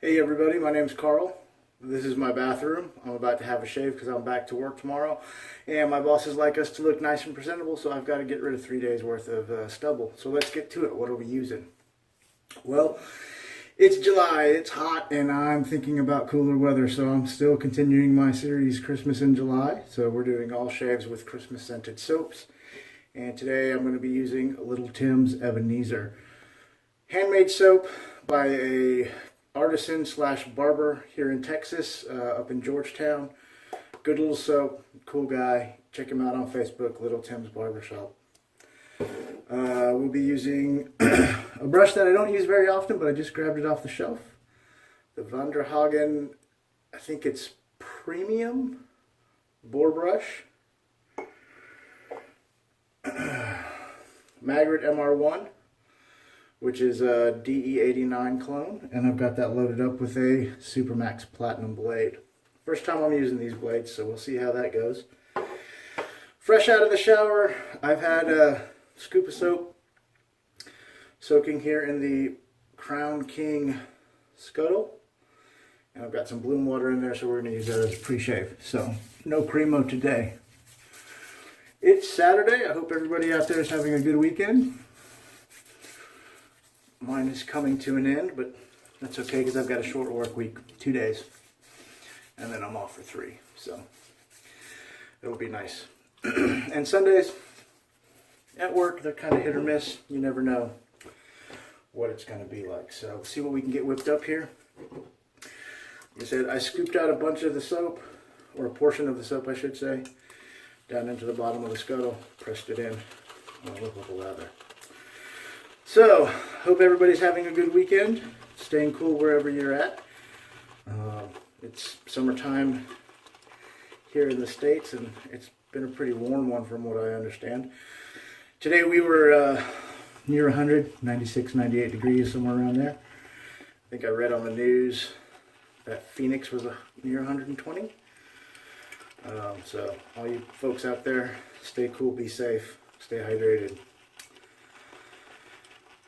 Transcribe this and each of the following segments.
Hey everybody, my name's Carl. This is my bathroom. I'm about to have a shave because I'm back to work tomorrow. And my bosses like us to look nice and presentable, so I've got to get rid of 3 days worth of stubble. So let's get to it. What are we using? Well, it's July, it's hot, and I'm thinking about cooler weather, so I'm still continuing my series Christmas in July. So we're doing all shaves with Christmas scented soaps. And today I'm going to be using Little Tim's Ebenezer. Handmade soap by a artisan slash barber here in Texas, up in Georgetown. Good little soap, cool guy. Check him out on Facebook, Little Tim's Barbershop. We'll be using a brush that I don't use very often, but I just grabbed it off the shelf. The Hagen, I think it's premium boar brush. Maggard MR1, which is a DE89 clone, and I've got that loaded up with a Supermax Platinum blade. First time I'm using these blades, so we'll see how that goes. Fresh out of the shower, I've had a scoop of soap soaking here in the Crown King Scuttle, and I've got some bloom water in there, so we're going to use that as a pre-shave. So, no Cremo today. It's Saturday. I hope everybody out there is having a good weekend. Mine is coming to an end, but that's okay because I've got a short work week, 2 days, and then I'm off for 3, so it'll be nice. And Sundays at work, they're kind of hit or miss. You never know what it's going to be like. So see what we can get whipped up here. Like I said, I scooped out a bunch of the soap, or a portion of the soap I should say, down into the bottom of the scuttle, pressed it in. Oh, look at the lather. So, hope everybody's having a good weekend, staying cool wherever you're at. It's summertime here in the States, and it's been a pretty warm one from what I understand. Today we were near 100, 96, 98 degrees, somewhere around there. I think I read on the news that Phoenix was near 120. So, all you folks out there, stay cool, be safe, stay hydrated.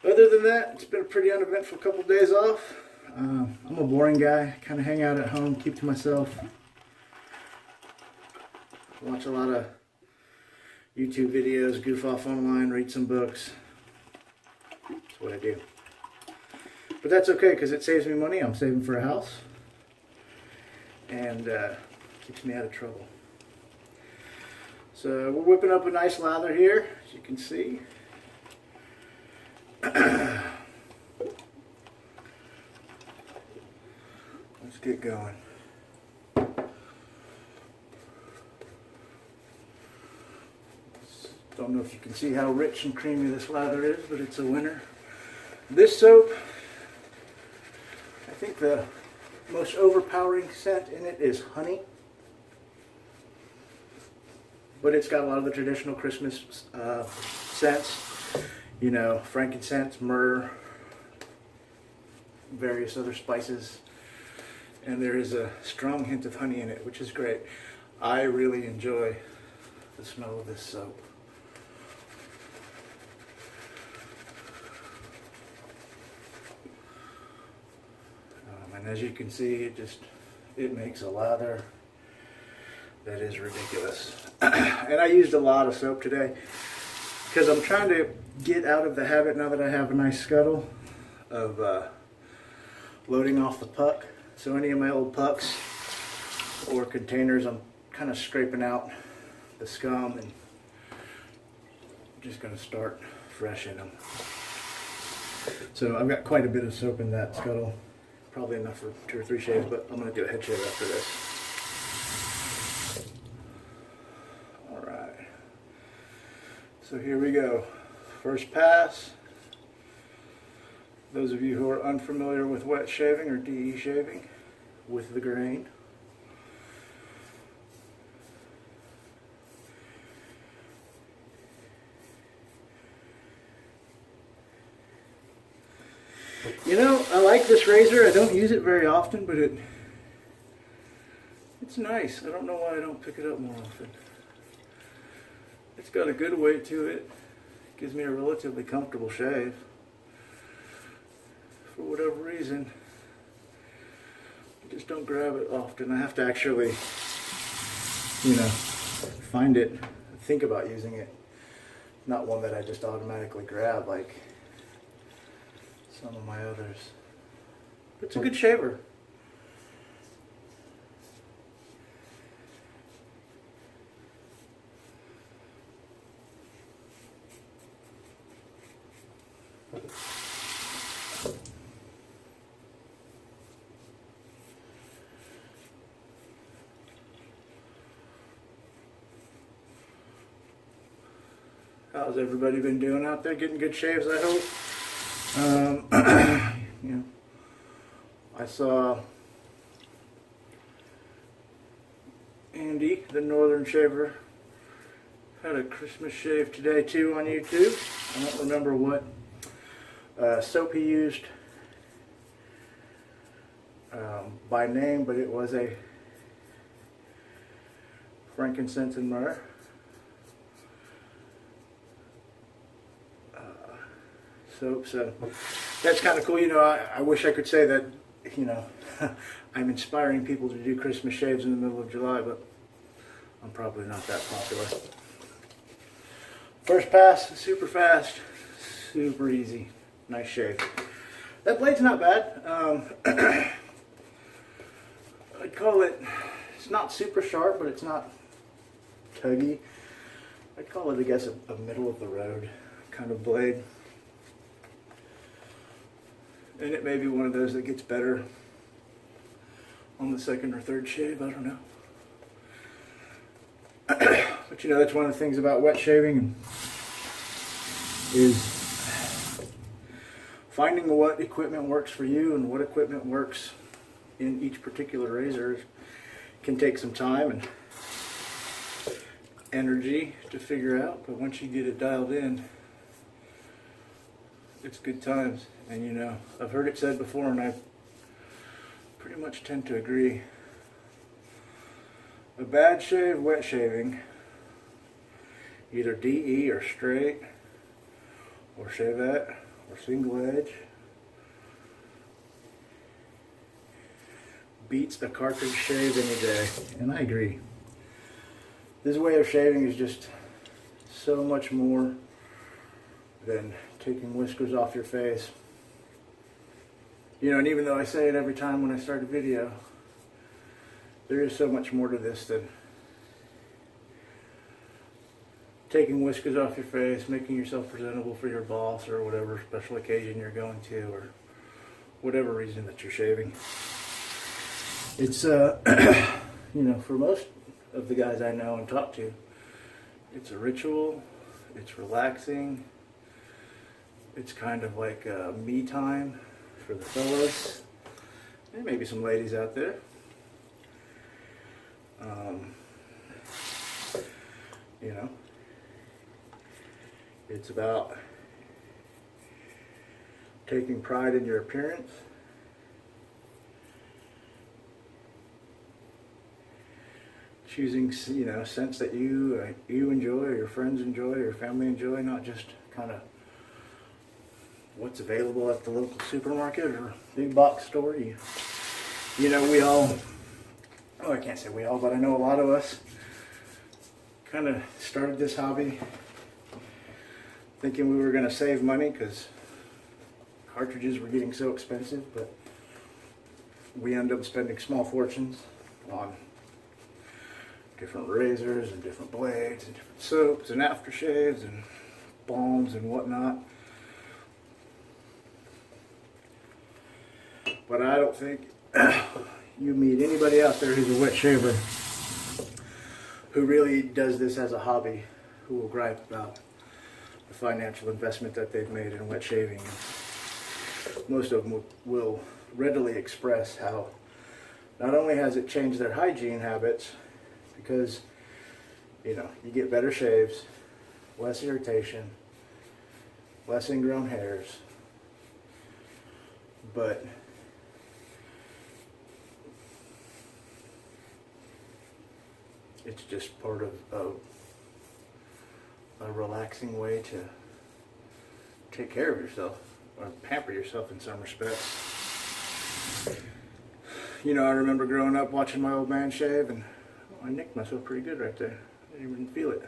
Other than that, it's been a pretty uneventful couple days off. I'm a boring guy, kind of hang out at home, keep to myself. Watch a lot of YouTube videos, goof off online, read some books. That's what I do. But that's okay because it saves me money. I'm saving for a house. And keeps me out of trouble. So we're whipping up a nice lather here, as you can see. Let's get going. Don't know if you can see how rich and creamy this lather is, but it's a winner. This soap, I think the most overpowering scent in it is honey. But it's got a lot of the traditional Christmas scents. You know, frankincense, myrrh, various other spices. And there is a strong hint of honey in it, which is great. I really enjoy the smell of this soap. And as you can see, it makes a lather that is ridiculous. And I used a lot of soap today because I'm trying to get out of the habit, now that I have a nice scuttle, of loading off the puck. So any of my old pucks or containers, I'm kind of scraping out the scum and I'm just going to start fresh in them. So I've got quite a bit of soap in that scuttle. Probably enough for 2 or 3 shaves, but I'm going to do a head shave after this. Alright. So here we go. First pass. Those of you who are unfamiliar with wet shaving or DE shaving with the grain. You know, I like this razor. I don't use it very often, but it's nice. I don't know why I don't pick it up more often. It's got a good weight to it. Gives me a relatively comfortable shave. For whatever reason, just don't grab it often. I have to actually, you know, find it, think about using it. Not one that I just automatically grab like some of my others. It's a good shaver. How's everybody been doing out there? Getting good shaves, I hope. You know, I saw Andy, the Northern Shaver, had a Christmas shave today too on YouTube. I don't remember what soap he used by name, but it was a frankincense and myrrh soap. So that's kind of cool. You know, I wish I could say that, you know, I'm inspiring people to do Christmas shaves in the middle of July, but I'm probably not that popular. First pass, super fast, super easy, nice shave. That blade's not bad. I'd call it, it's not super sharp, but it's not tuggy. I'd call it, I guess, a middle of the road kind of blade. And it may be one of those that gets better on the second or third shave, I don't know. But you know, that's one of the things about wet shaving is finding what equipment works for you and what equipment works in each particular razor can take some time and energy to figure out, but once you get it dialed in, it's good times. And you know, I've heard it said before, and I pretty much tend to agree. A bad shave, wet shaving, either DE or straight, or chavette, or single edge, beats a cartridge shave any day. And I agree. This way of shaving is just so much more than taking whiskers off your face. You know, and even though I say it every time when I start a video, there is so much more to this than taking whiskers off your face, making yourself presentable for your boss or whatever special occasion you're going to, or whatever reason that you're shaving. It's, you know, for most of the guys I know and talk to, it's a ritual, it's relaxing, it's kind of like me time for the fellas, and maybe some ladies out there. You know, it's about taking pride in your appearance, choosing, you know, scents that you enjoy, or your friends enjoy, or your family enjoy, not just kind of what's available at the local supermarket or big box store. You know, we all, oh, I can't say we all, but I know a lot of us kind of started this hobby thinking we were going to save money because cartridges were getting so expensive, but we end up spending small fortunes on different razors and different blades and different soaps and aftershaves and balms and whatnot. But I don't think you meet anybody out there who's a wet shaver who really does this as a hobby, who will gripe about the financial investment that they've made in wet shaving. Most of them will readily express how not only has it changed their hygiene habits, because, you know, you get better shaves, less irritation, less ingrown hairs, but it's just part of a relaxing way to take care of yourself, or pamper yourself in some respects. You know, I remember growing up watching my old man shave, and I nicked myself pretty good right there. I didn't even feel it.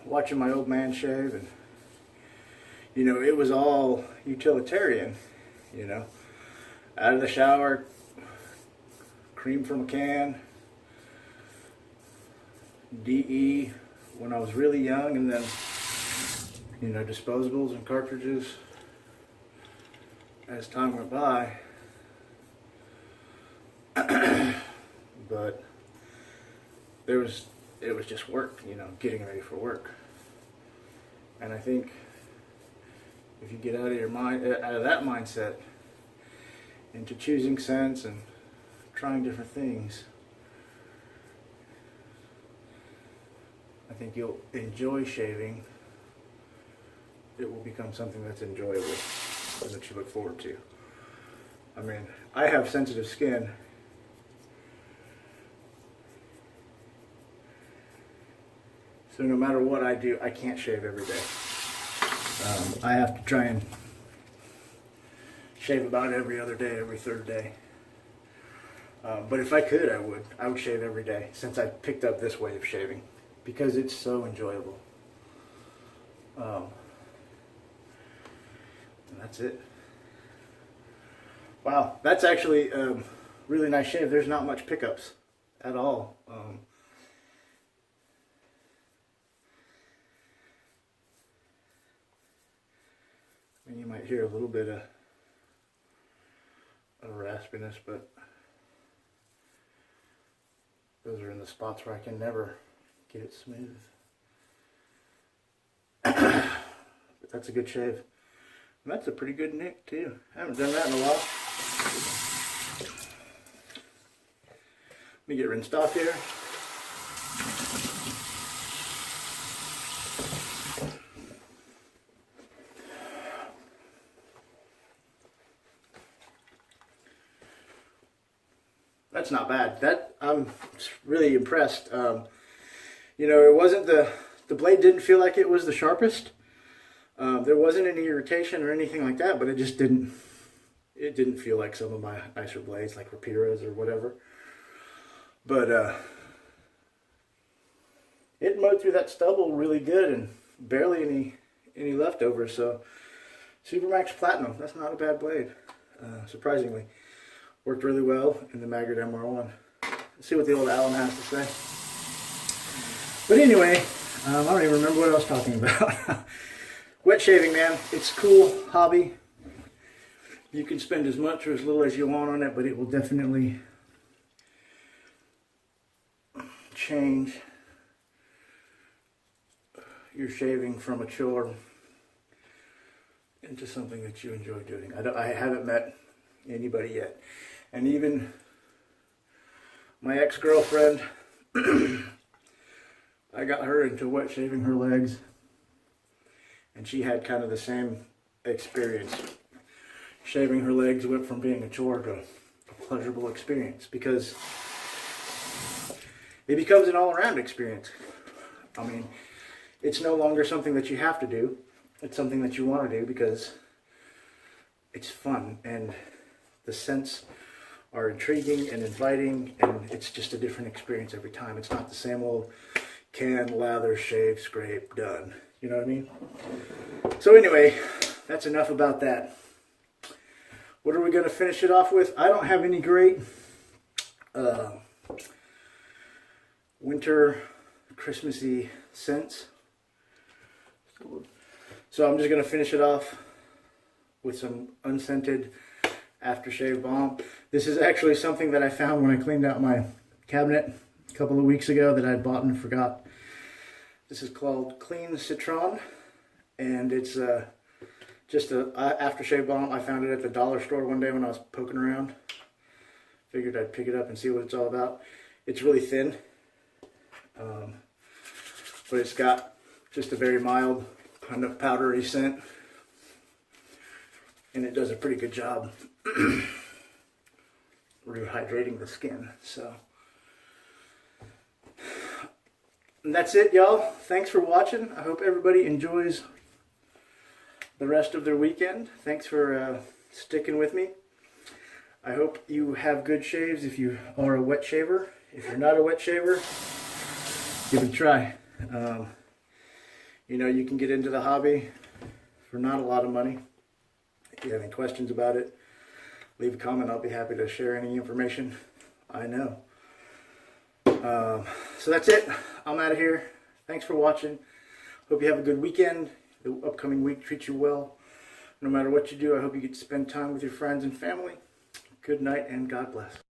Watching my old man shave, and you know, it was all utilitarian. You know, out of the shower, cream from a can, DE when I was really young, and then, you know, disposables and cartridges as time went by. But it was just work, you know, getting ready for work. And I think if you get out of that mindset into choosing scents and trying different things, I think you'll enjoy shaving. It will become something that's enjoyable and that you look forward to. I mean, I have sensitive skin. So no matter what I do, I can't shave every day. I have to try and shave about every other day, every third day. But if I could, I would shave every day since I picked up this way of shaving because it's so enjoyable. And that's it. Wow, that's actually a really nice shave. There's not much pickups at all. And you might hear a little bit of raspiness, but those are in the spots where I can never get it smooth. But that's a good shave. And that's a pretty good nick too. I haven't done that in a while. Let me get rinsed off here. That's not bad. I'm really impressed. You know, it wasn't the blade didn't feel like it was the sharpest. There wasn't any irritation or anything like that, but it just didn't feel like some of my nicer blades, like Rapiras or whatever. But it mowed through that stubble really good and barely any leftovers. So Supermax Platinum, that's not a bad blade, surprisingly. Worked really well in the Maggard MR1. Let's see what the old Alan has to say. But anyway, I don't even remember what I was talking about. Wet shaving, man. It's a cool hobby. You can spend as much or as little as you want on it, but it will definitely change your shaving from a chore into something that you enjoy doing. I haven't met anybody yet. And even my ex-girlfriend, I got her into wet shaving her legs, and she had kind of the same experience. Shaving her legs went from being a chore to a pleasurable experience because it becomes an all-around experience. I mean, it's no longer something that you have to do. It's something that you want to do because it's fun and the scents are intriguing and inviting, and it's just a different experience every time. It's not the same old can, lather, shave, scrape, done. You know what I mean? So anyway, that's enough about that. What are we going to finish it off with? I don't have any great winter Christmassy scents. So I'm just going to finish it off with some unscented aftershave balm. This is actually something that I found when I cleaned out my cabinet a couple of weeks ago that I bought and forgot. This is called Clean Citron, and it's just a aftershave balm. I found it at the dollar store one day when I was poking around. Figured I'd pick it up and see what it's all about. It's really thin, but it's got just a very mild kind of powdery scent, and it does a pretty good job rehydrating the skin. So, and that's it, y'all. Thanks for watching. I hope everybody enjoys the rest of their weekend. Thanks for sticking with me. I hope you have good shaves if you are a wet shaver. If you're not a wet shaver, give it a try. You know, you can get into the hobby for not a lot of money. If you have any questions about it, leave a comment. I'll be happy to share any information I know. So that's it. I'm out of here. Thanks for watching. Hope you have a good weekend. The upcoming week treats you well. No matter what you do, I hope you get to spend time with your friends and family. Good night and God bless.